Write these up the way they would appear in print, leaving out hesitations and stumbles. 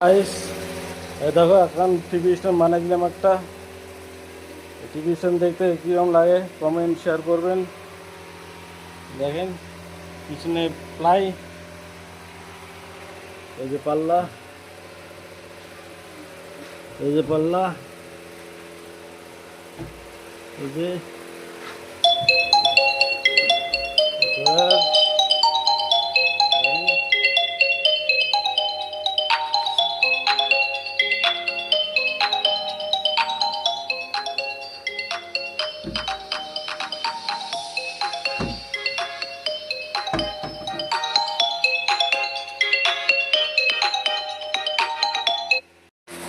Guys, এই দেখো এখন টিভি স্ট্যান্ড বানিয়ে দিলাম একটা। টিভি স্ট্যান্ড দেখতে কীরকম লাগে কমেন্ট শেয়ার করবেন। দেখেন পিছনে প্লাই, এই যে পাল্লা, এই যে পাল্লা, এই যে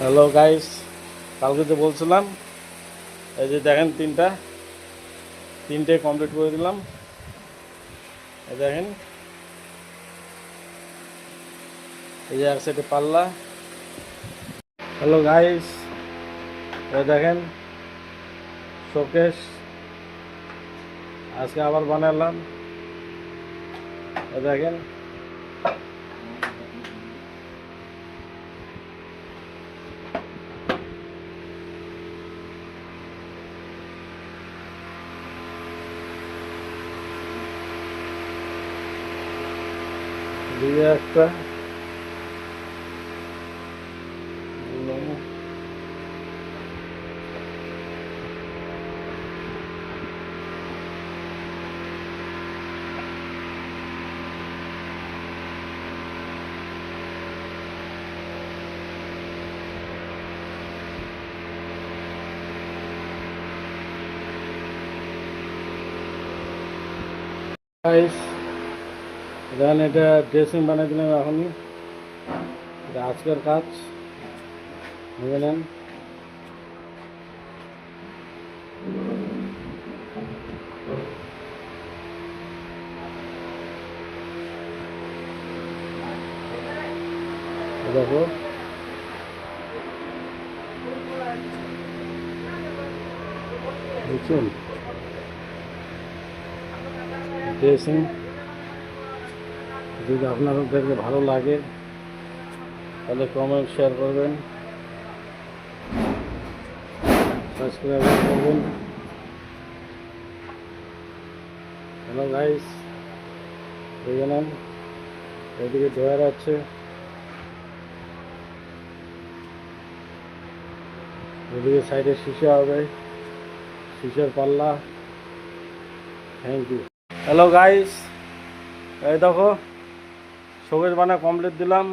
হ্যালো গাইস, কালকে যে বলছিলাম এই যে দেখেন তিনটে কমপ্লিট করে দিলাম। এই দেখেন, এই যে এক সাইডে পাল্লা। হ্যালো গাইস, এই দেখেন শোকেস আজকে আবার বানালাম। এই দেখেন দিয়ে একটা গাইস, দেখেন এটা ড্রেসিং বানিয়ে দিলাম এখনই। এটা আজকের কাজ, বুঝে নেন। দেখো বুঝছেন ড্রেসিং। যদি আপনাদেরকে ভালো লাগে তাহলে কমেন্ট শেয়ার করবেন, সাবস্ক্রাইব করবেন। হ্যালো গাইস, দেখে নেন এদিকে ড্রয়ার আছে, এদিকে সাইডে শিশা হবে, শিশার পাল্লা। Thank you. হ্যালো গাইস, এই দেখো শোকেস বানা কমপ্লিট দিলাম।